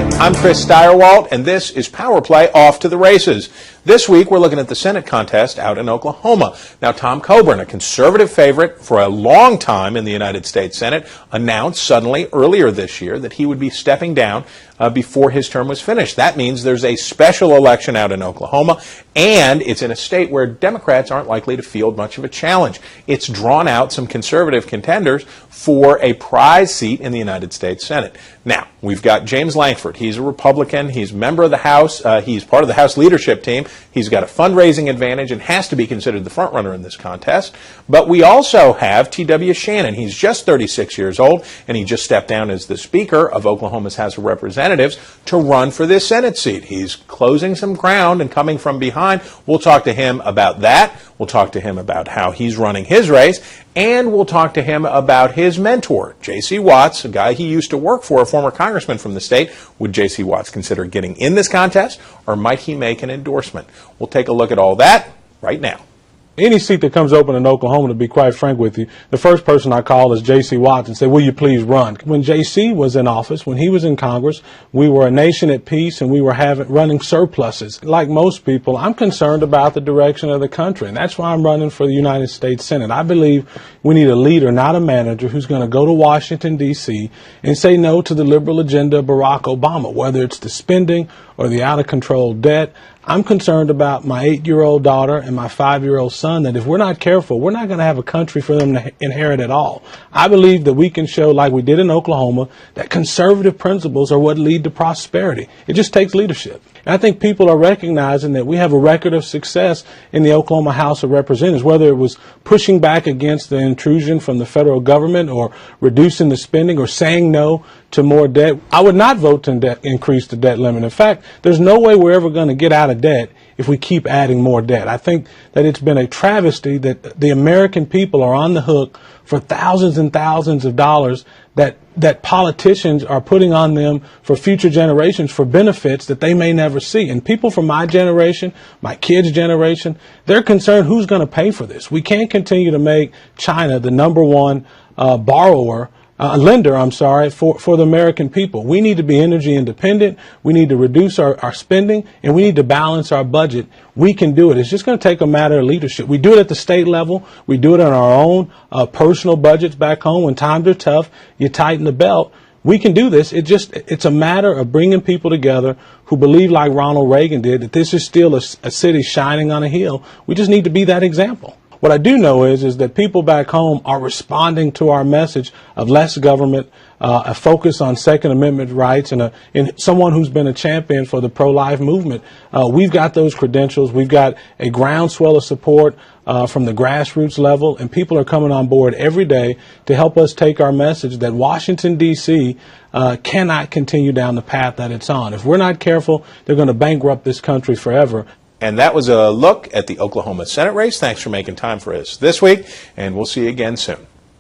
Hi, I'm Chris Steyerwalt, and this is Power Play Off to the Races. This week, we're looking at the Senate contest out in Oklahoma. Now, Tom Coburn, a conservative favorite for a long time in the United States Senate, announced suddenly earlier this year that he would be stepping down before his term was finished. That means there's a special election out in Oklahoma, and it's in a state where Democrats aren't likely to field much of a challenge. It's drawn out some conservative contenders for a prize seat in the United States Senate. Now, we've got James Lankford. He's a Republican. He's a member of the House. He's part of the House leadership team. He's got a fundraising advantage and has to be considered the front runner in this contest. But we also have T.W. Shannon. He's just 36 years old, and he just stepped down as the Speaker of Oklahoma's House of Representatives to run for this Senate seat. He's closing some ground and coming from behind. We'll talk to him about that. We'll talk to him about how he's running his race, and we'll talk to him about his mentor, J.C. Watts, a guy he used to work for, a former congressman from the state. Would J.C. Watts consider getting in this contest, or might he make an endorsement? We'll take a look at all that right now. Any seat that comes open in Oklahoma, to be quite frank with you, the first person I call is J.C. Watts and say, will you please run? When J.C. was in office, when he was in Congress, we were a nation at peace and we were running surpluses. Like most people, I'm concerned about the direction of the country, and that's why I'm running for the United States Senate. I believe we need a leader, not a manager, who's going to go to Washington, D.C. and say no to the liberal agenda of Barack Obama, whether it's the spending or the out-of-control debt. I'm concerned about my 8-year-old daughter and my 5-year-old son, that if we're not careful, we're not going to have a country for them to inherit at all. I believe that we can show, like we did in Oklahoma, that conservative principles are what lead to prosperity. It just takes leadership. And I think people are recognizing that we have a record of success in the Oklahoma House of Representatives, whether it was pushing back against the intrusion from the federal government or reducing the spending or saying no to more debt. I would not vote to increase the debt limit. In fact, there's no way we're ever going to get out of debt if we keep adding more debt. I think that it's been a travesty that the American people are on the hook for thousands and thousands of dollars that politicians are putting on them for future generations for benefits that they may never see. And people from my generation, my kids' generation, they're concerned who's going to pay for this. We can't continue to make China the number one lender, for the American people. We need to be energy independent. We need to reduce our spending, and we need to balance our budget. We can do it. It's just going to take a matter of leadership. We do it at the state level. We do it on our own personal budgets back home. When times are tough, you tighten the belt. We can do this. It's a matter of bringing people together who believe, like Ronald Reagan did, that this is still a city shining on a hill. We just need to be that example. What I do know is that people back home are responding to our message of less government, a focus on Second Amendment rights, and someone who's been a champion for the pro-life movement. We've got those credentials. We've got a groundswell of support from the grassroots level, and people are coming on board every day to help us take our message that Washington, D.C. Cannot continue down the path that it's on. If we're not careful, they're going to bankrupt this country forever. And that was a look at the Oklahoma Senate race. Thanks for making time for us this week, and we'll see you again soon.